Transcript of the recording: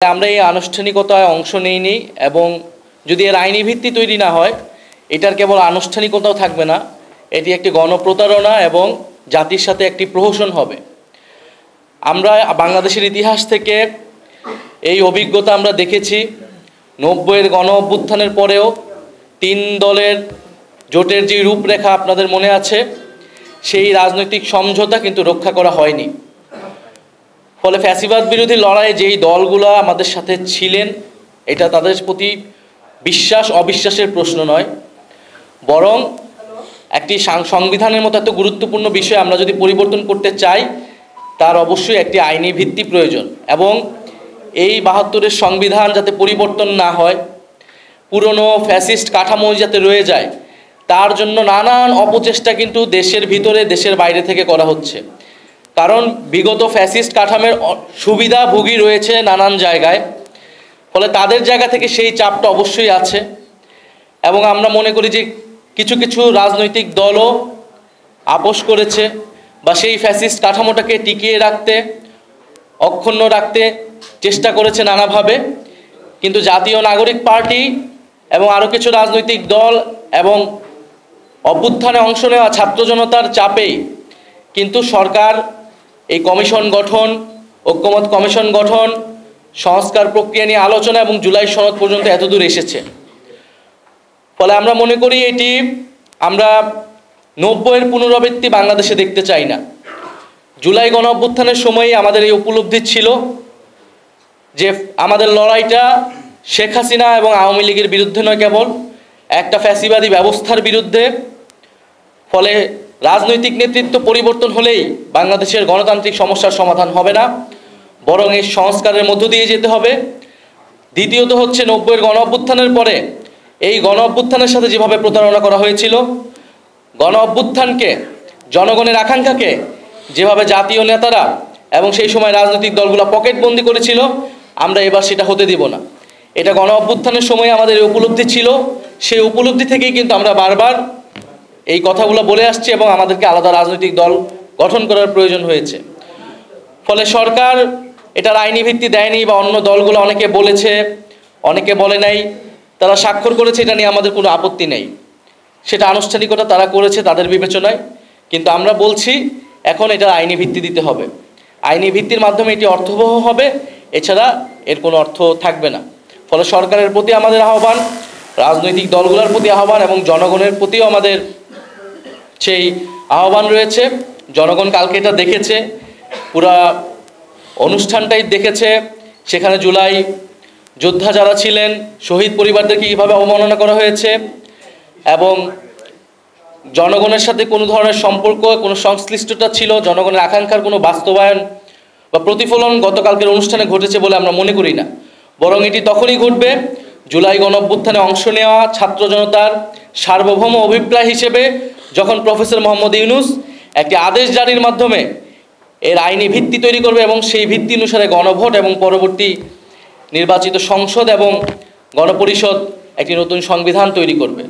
আমরা এই আনুষ্ঠানিকতায় অংশ নেইনি এবং যদি এর আইনি ভিত্তি তৈরি না হয় এটার কেবল আনুষ্ঠানিকতাও থাকবে না, এটি একটি গণপ্রতারণা এবং জাতির সাথে একটি প্রহসন হবে। আমরা বাংলাদেশের ইতিহাস থেকে এই অভিজ্ঞতা আমরা দেখেছি। 90-এর গণ অভ্যুত্থানের পরেও 3 দলের জোটের যে রূপরেখা আপনাদের মনে আছে, সেই রাজনৈতিক সমঝোতা কিন্তু রক্ষা করা হয়নি। ফলে ফ্যাসিবাদ বিরোধী লড়াইয়ে যেই দলগুলো আমাদের সাথে ছিলেন, এটা তাদের প্রতি বিশ্বাস অবিশ্বাসের প্রশ্ন নয়, বরং একটি সংবিধানের মতো এত গুরুত্বপূর্ণ বিষয় আমরা যদি পরিবর্তন করতে চাই, তার অবশ্যই একটি আইনি ভিত্তি প্রয়োজন। এবং এই 72-এর সংবিধান যাতে পরিবর্তন না হয়, পুরনো ফ্যাসিস্ট কাঠামো যাতে রয়ে যায়, তার জন্য নানান অপচেষ্টা কিন্তু দেশের ভিতরে দেশের বাইরে থেকে করা হচ্ছে। কারণ বিগত ফ্যাসিস্ট কাঠামোর সুবিধাভোগী রয়েছে নানান জায়গায়, ফলে তাদের জায়গা থেকে সেই চাপটা অবশ্যই আছে। এবং আমরা মনে করি যে কিছু কিছু রাজনৈতিক দলও আপোষ করেছে বা সেই ফ্যাসিস্ট কাঠামোটাকে টিকিয়ে রাখতে, অক্ষুণ্ণ রাখতে চেষ্টা করেছে নানাভাবে। কিন্তু জাতীয় নাগরিক পার্টি এবং আরও কিছু রাজনৈতিক দল এবং অভ্যুত্থানে অংশ নেওয়া ছাত্র জনতার চাপেই কিন্তু সরকার এই কমিশন গঠন, ঐক্যমত কমিশন গঠন, সংস্কার প্রক্রিয়া নিয়ে আলোচনা এবং জুলাই সনদ পর্যন্ত এতদূর এসেছে। ফলে আমরা মনে করি এটি আমরা 90-এর পুনরাবৃত্তি বাংলাদেশে দেখতে চাই না। জুলাই গণ অভ্যুত্থানের সময়ই আমাদের এই উপলব্ধি ছিল যে আমাদের লড়াইটা শেখ হাসিনা এবং আওয়ামী লীগের বিরুদ্ধে নয়, কেবল একটা ফ্যাসিবাদী ব্যবস্থার বিরুদ্ধে। ফলে রাজনৈতিক নেতৃত্ব পরিবর্তন হলেই বাংলাদেশের গণতান্ত্রিক সমস্যার সমাধান হবে না, বরং এই সংস্কারের মধ্য দিয়ে যেতে হবে। দ্বিতীয়ত হচ্ছে 90-এর গণ অভ্যুত্থানের পরে এই গণ অভ্যুত্থানের সাথে যেভাবে প্রতারণা করা হয়েছিল, গণ অভ্যুত্থানকে, জনগণের আকাঙ্ক্ষাকে যেভাবে জাতীয় নেতারা এবং সেই সময় রাজনৈতিক দলগুলো পকেটবন্দি করেছিল, আমরা এবার সেটা হতে দিব না। এটা গণ অভ্যুত্থানের সময় আমাদের এই উপলব্ধি ছিল, সেই উপলব্ধি থেকেই কিন্তু আমরা বারবার এই কথাগুলো বলে আসছি এবং আমাদেরকে আলাদা রাজনৈতিক দল গঠন করার প্রয়োজন হয়েছে। ফলে সরকার এটার আইনি ভিত্তি দেয়নি বা অন্য দলগুলো অনেকে বলেছে, অনেকে বলে নাই, তারা স্বাক্ষর করেছে, এটা নিয়ে আমাদের কোনো আপত্তি নেই। সেটা আনুষ্ঠানিকতা তারা করেছে তাদের বিবেচনায়। কিন্তু আমরা বলছি এখন এটার আইনি ভিত্তি দিতে হবে। আইনি ভিত্তির মাধ্যমে এটি অর্থবহ হবে, এছাড়া এর কোনো অর্থ থাকবে না। ফলে সরকারের প্রতি আমাদের আহ্বান, রাজনৈতিক দলগুলোর প্রতি আহ্বান এবং জনগণের প্রতিও আমাদের সেই আহ্বান রয়েছে। জনগণ কালকে এটা দেখেছে, পুরা অনুষ্ঠানটাই দেখেছে। সেখানে জুলাই যোদ্ধা যারা ছিলেন, শহীদ পরিবারদেরকে কীভাবে অবমাননা করা হয়েছে এবং জনগণের সাথে কোনো ধরনের সম্পর্ক, কোনো সংশ্লিষ্টতা ছিল, জনগণের আকাঙ্ক্ষার কোনো বাস্তবায়ন বা প্রতিফলন গতকালকের অনুষ্ঠানে ঘটেছে বলে আমরা মনে করি না। বরং এটি তখনই ঘটবে জুলাই গণ অভ্যুত্থানে অংশ নেওয়া ছাত্র জনতার সার্বভৌম অভিপ্রায় হিসেবে যখন প্রফেসর মোহাম্মদ ইউনূস একটি আদেশ জারির মাধ্যমে এর আইনি ভিত্তি তৈরি করবে এবং সেই ভিত্তি অনুসারে গণভোট এবং পরবর্তী নির্বাচিত সংসদ এবং গণপরিষদ একটি নতুন সংবিধান তৈরি করবে।